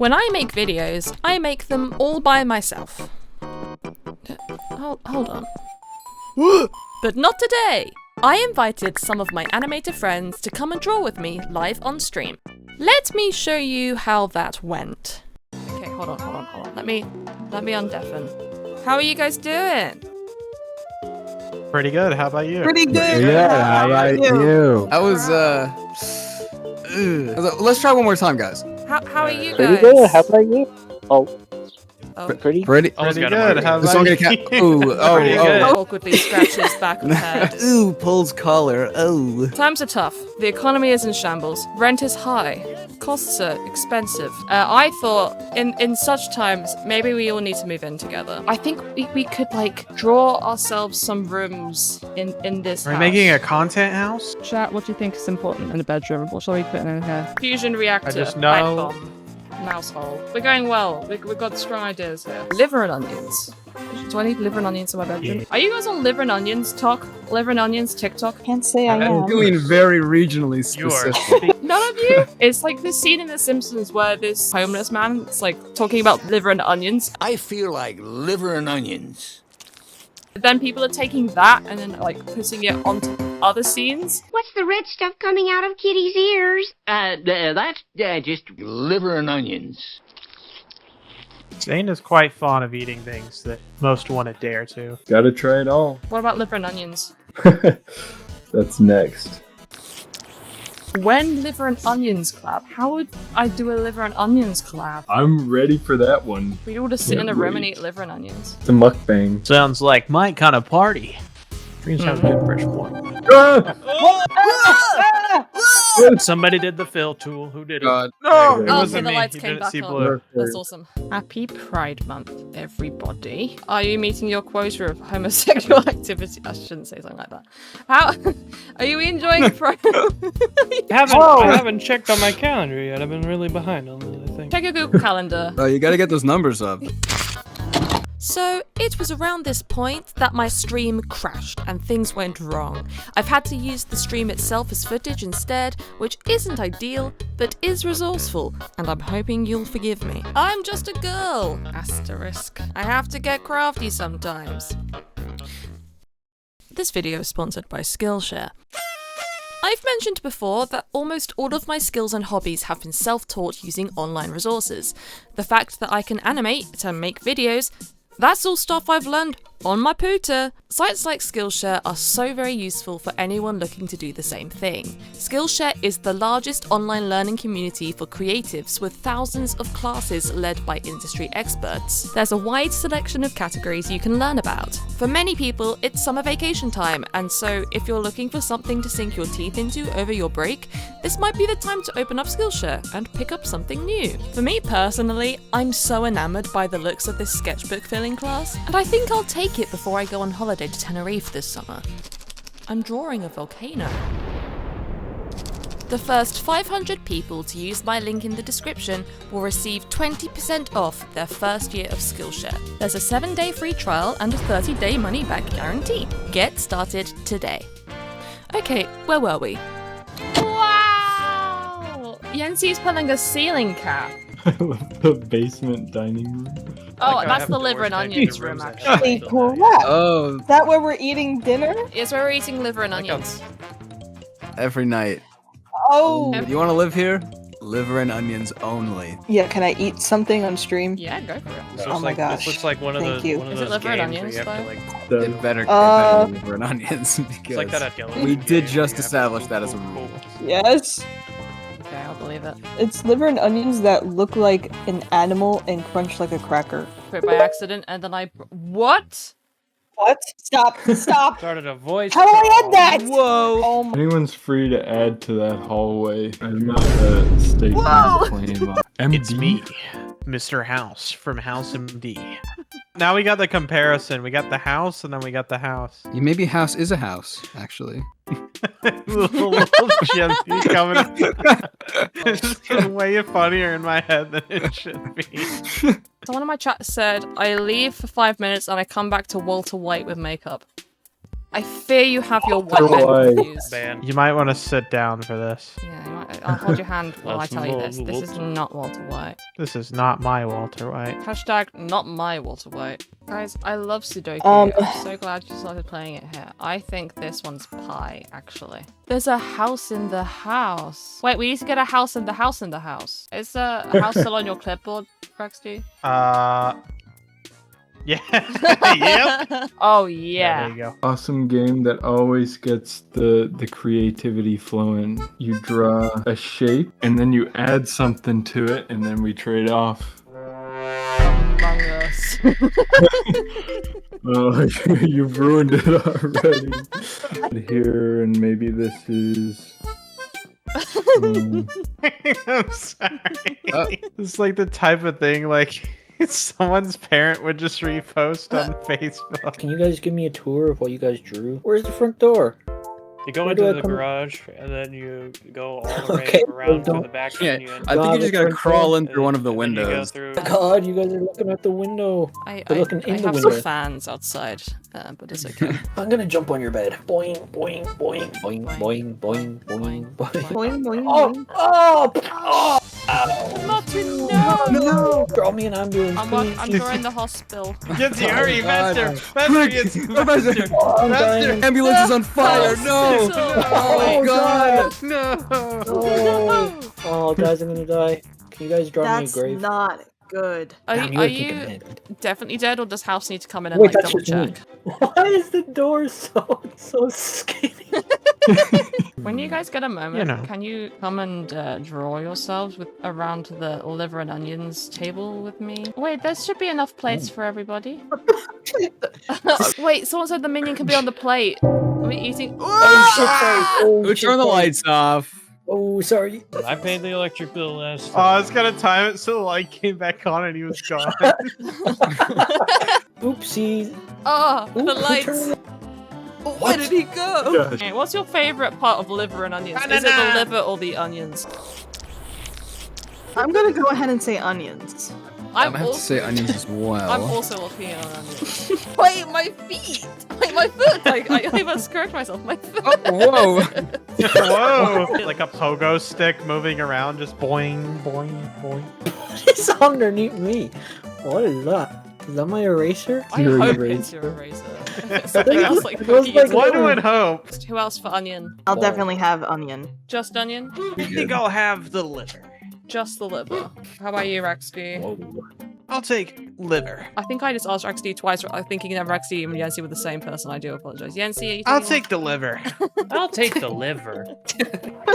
When I make videos, I make them all by myself. Hold on. But not today! I invited some of my animator friends to come and draw with me live on stream. Let me show you how that went. Okay, hold on. Let me undeafen. How are you guys doing? Pretty good. How about you? Pretty good. Yeah, how about you? That was let's try one more time, guys. How are you Pretty guys? good. How about you? Oh, Pretty Pretty good. How This about one you? get Ooh, Pretty good. Awkwardly scratches back of the head. Ooh, pulls collar. Oh. Times are tough. The economy is in shambles. Rent is high. Costs are expensive. I thought in such times, maybe we all need to move in together. I think we could like draw ourselves some rooms in this Are we house. making a content house? Chat, what do you think is important in the bedroom? What shall we put in here? Fusion reactor. I just pipe know- bomb, mouse hole. We're going well. We've got strong ideas here. Liver and onions. Do I need liver and onions in my bedroom? Yeah. Are you guys on liver and onions talk? Liver and onions TikTok? Can't say I am. Doing very regionally You are. specific. None of you? It's like this scene in The Simpsons where this homeless man is like talking about liver and onions. I feel like liver and onions. Then people are taking that and then like putting it onto other scenes. What's the red stuff coming out of Kitty's ears? That's just liver and onions. Zane is quite fond of eating things that most wouldn't dare to. Gotta try it all. What about liver and onions? That's next. When liver and onions collab, how would I do a liver and onions collab? I'm ready for that one. We'd all just sit in a Can't room and wait. eat liver and onions. It's a mukbang. Sounds like my kind of party. Dreams have a good fresh point. Somebody did the fill tool. Who did it? God. No, it Oh, wasn't okay, the me. lights You came didn't back see on. blue. That's awesome. Happy Pride Month, everybody. Are you meeting your quota of homosexual activity? I shouldn't say something like that. How are you enjoying Pride? I haven't checked on my calendar yet. I've been really behind on the thing. Check your Google Calendar. Oh, you gotta get those numbers up. So, it was around this point that my stream crashed and things went wrong. I've had to use the stream itself as footage instead, which isn't ideal, but is resourceful, and I'm hoping you'll forgive me. I'm just a girl! Asterisk. I have to get crafty sometimes. This video is sponsored by Skillshare. I've mentioned before that almost all of my skills and hobbies have been self-taught using online resources. The fact that I can animate and make videos, that's all stuff I've learned on my pooter. Sites like Skillshare are so very useful for anyone looking to do the same thing. Skillshare is the largest online learning community for creatives with thousands of classes led by industry experts. There's a wide selection of categories you can learn about. For many people, it's summer vacation time, and so if you're looking for something to sink your teeth into over your break, this might be the time to open up Skillshare and pick up something new. For me personally, I'm so enamored by the looks of this sketchbook filling class, and I think I'll take it before I go on holiday to Tenerife this summer. I'm drawing a volcano. The first 500 people to use my link in the description will receive 20% off their first year of Skillshare. There's a 7-day free trial and a 30-day money-back guarantee. Get started today. Okay, where were we? Wow! Yensi's pulling a ceiling cap. I love the basement dining room. Oh, Like, I that's have the doors liver and connected onions to room, rooms that actually. Wait, correct. Oh, Is that where we're eating dinner? Yes, we're eating liver and Like a- onions. every night. Oh. You want to live here? Liver and onions only. Yeah, can I eat something on stream? Yeah, go for it. This Oh looks my like, gosh. This looks like one of Thank you. one of Is it those liver and games where you onions, have to The- It better be liver and onions It's because like that at Yellow. we did just establish that as a rule. Yes. Okay, I'll believe it. It's liver and onions that look like an animal and crunch like a cracker. Put it by accident, and then What? What? Stop. Stop. Started a voice. How do I add that? Whoa! Oh my. Anyone's free to add to that hallway. I'm not staking Whoa! a claim on MD. It's me, Mr. House from House MD. Now we got the comparison. We got the house, and then we got the house. Yeah, maybe house is a house, actually. Little Jesse coming up. It's way funnier in my head than it should be. Someone in my chat said, I leave for 5 minutes and I come back to Walter White with makeup. I fear you have your Why? white confused. Ban. You might want to sit down for this. Yeah, you might, I'll hold your hand while I That's tell you this. not This is Walter. not Walter White. This is not my Walter White. Hashtag not my Walter White. Guys, I love Sudoku. Um, I'm so glad you started playing it here. I think this one's pie, actually. There's a house in the house. Wait, we need to get a house in the house in the house. Is the house still on your clipboard, Rexty? Yeah. Yep. Oh, There yeah. you go. Awesome game that always gets the creativity flowing. You draw a shape and then you add something to it and then we trade off. Among Us. Oh, you've ruined it already. Here and maybe this is. I'm sorry. It's like the type of thing like someone's parent would just repost on Facebook. Can you guys give me a tour of what you guys drew? Where's the front door? You go Where do into I the come- garage, and then you go all the way Okay, around well, to the back. Yeah, and you I think you just gotta crawl in through one of the and then you go windows. through- Oh God, you guys are looking out the window. I looking in the have window. some fans outside, but it's okay. I'm gonna jump on your bed. Boing, boing, boing, boing, boing, boing, boing, boing. Boing, boing, Oh, boing. oh, oh! Martin, no! Draw me an ambulance, please. I'm drawing the hospital. Get the hurry, faster! Quick! Faster! Oh, I'm dying. Ambulance is on fire! No! Oh, Oh god! No! Oh. Oh, guys, I'm gonna die. Can you guys draw That's me a grave? not good. Are Damn, you, are are kicking you head. definitely dead, or does House need to come in and Wait, like that's double just me. check? Why is the door so skinny? When you guys get a moment, know. can you come and draw yourselves around the liver and onions table with me? Wait, there should be enough plates for everybody. Wait, someone said the minion can be on the plate. Are we eating? Oh shit! Sorry. Oh, Who shit, turned the sorry. lights off? Oh, sorry. I paid the electric bill last Oh, I was gonna time it so the light came back on and he was gone. Oopsie. Oh, Ooh, the who lights. turned Where did he go? Gosh. Okay, what's your favorite part of liver and onions? Is it the liver or the onions? I'm gonna go ahead and say onions. I'm gonna have to say onions as well. I'm also looking at onions. Wait, my feet! Wait, my foot! I must correct myself. My foot! Oh, whoa! Whoa! Like a pogo stick moving around, just boing, boing, boing. It's underneath me. What is that? Is that my eraser? I Your hope eraser. it's your eraser. Something else like It was cookies. like- One would hope. Who else for onion? I'll definitely have onion. Just onion? I think I'll have the liver. Just the liver. How about you, Rexty? Whoa. I'll take liver. I think I just asked Rexty twice. I'm thinking that Rexty and Yancy were the same person. I do apologize. Yancy, are you I'll thinking- take the liver. I'll take the liver. We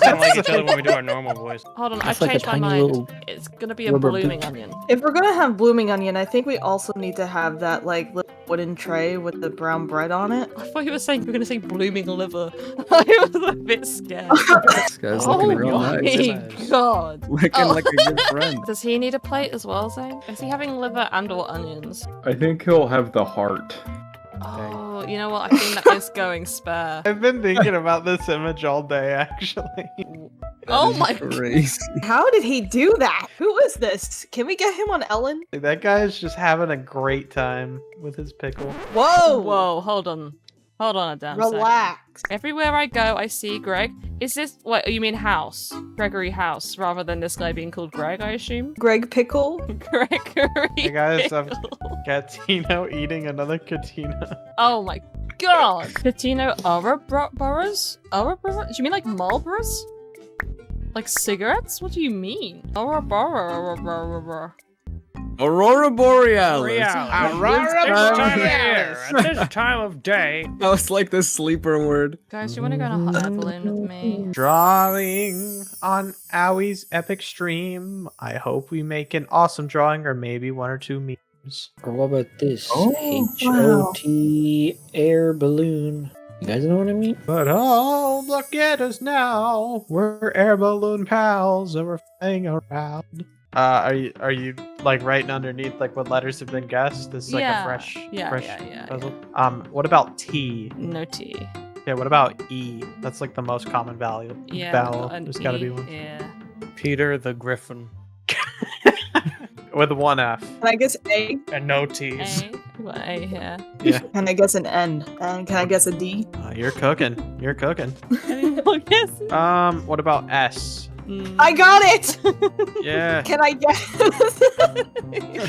sound like each other when we do our normal voice. Hold on, That's I've like a changed my tiny mind. little It's gonna be a rubber blooming boot. onion. If we're gonna have blooming onion, I think we also need to have that like little wooden tray with the brown bread on it. I thought you were saying you were gonna say blooming liver. I was a bit scared. This guy's Oh looking real my nice. god. Looking Oh. like a good friend. Does he need a plate as well, Zane? Is he having liver and or onions? I think he'll have the heart. Oh, you know what? I think that is going spare. I've been thinking about this image all day, actually. Oh That is my god. crazy. How did he do that? Who is this? Can we get him on Ellen? That guy's just having a great time with his pickle. Whoa! Whoa, hold on. Hold on a damn sec. Relax. Everywhere I go, I see Greg. Is this what you mean House? Gregory House, rather than this guy being called Greg, I assume? Greg Pickle? Gregory. Hey guys, I've Pickle. got Tino eating another Katina. Oh my god! Catino Ouroboros? Ouroboros? Do you mean like Marlboros? Like cigarettes? What do you mean? Ouroboros. Aurora Borealis. At this time of day. Oh, it's like this sleeper word. Guys, do you want to go on a hot air balloon with me? Drawing on Owie's epic stream. I hope we make an awesome drawing or maybe one or two memes. Or what about this? Oh, H-O-T air balloon. You guys know what I mean? But oh, look at us now. We're air balloon pals and we're flying around. Are you like writing underneath like what letters have been guessed? This is like Yeah. a fresh Yeah. puzzle. What about T? No T. Yeah, what about E? That's like the most common value. Yeah. Vowel. an There's gotta E, be one. Yeah. Peter the Griffin. With one F. And I guess A. And no T's. A. Got an A here. Yeah. Can I guess an N? And can I guess a D? You're cooking. You're cooking. Any more guesses? What about S? I got it! Yeah. Can I guess?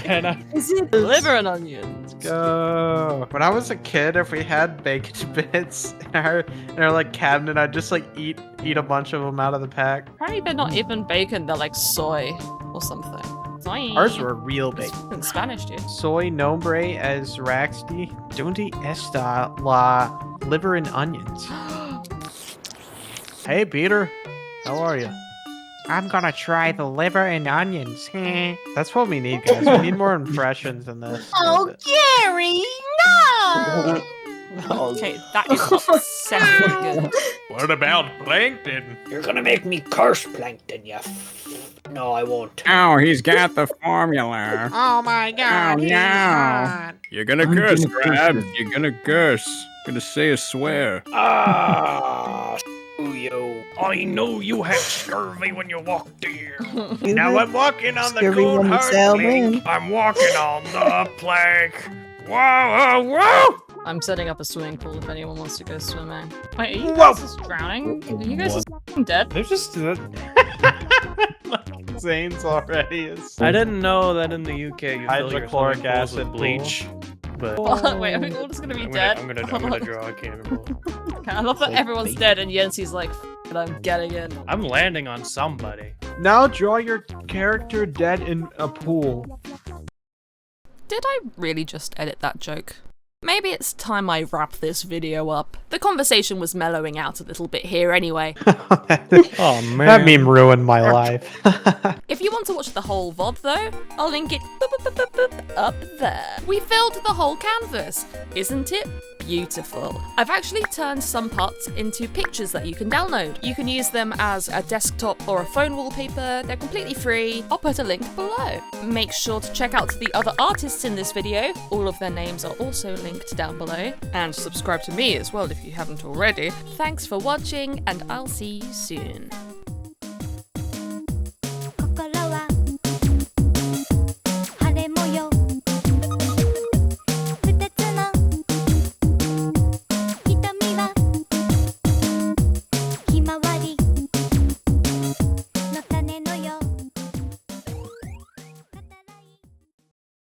Can I? Is it Liver and onions. Go. When I was a kid, if we had bacon bits in our like cabinet, I'd just like eat a bunch of them out of the pack. Apparently they're not even bacon, they're like soy or something. Soy. Ours were real It's bacon. in Spanish, dude. Soy nombre es raxti donde está la liver and onions. Hey Peter, how are you? I'm gonna try the liver and onions. That's what we need, guys. We need more impressions than this. Gary, no! Okay, that is obsessively good. What about plankton? You're gonna make me curse plankton, No, I won't. Oh, he's got the formula. Oh my god, Oh, he's no. hot. You're gonna I'm curse, gonna Crab. curse it. You're gonna curse. Gonna say a swear. Ah, screw you. I know you had scurvy when you walked here. Now I'm walking on the Scurvy cold when you hard sail plank. in. I'm walking on the plank. Whoa, whoa, whoa! I'm setting up a swimming pool if anyone wants to go swimming. Wait, are you Whoa. guys just drowning? Are you guys just f***ing dead? They're just. Zane's already is. I didn't know that in the UK you fill your Hydrochloric swimming pools acid with bleach. But Wait, are we all just gonna be I'm dead? gonna draw a cannonball. Okay, I love that everyone's dead and Yensi's like, "F it, I'm getting in." I'm landing on somebody. Now draw your character dead in a pool. Did I really just edit that joke? Maybe it's time I wrap this video up. The conversation was mellowing out a little bit here anyway. Oh man. That meme ruined my life. If you want to watch the whole VOD though, I'll link it up there. We filled the whole canvas. Isn't it beautiful? I've actually turned some parts into pictures that you can download. You can use them as a desktop or a phone wallpaper. They're completely free. I'll put a link below. Make sure to check out the other artists in this video. All of their names are also linked down below. And subscribe to me as well if you haven't already. Thanks for watching, and I'll see you soon.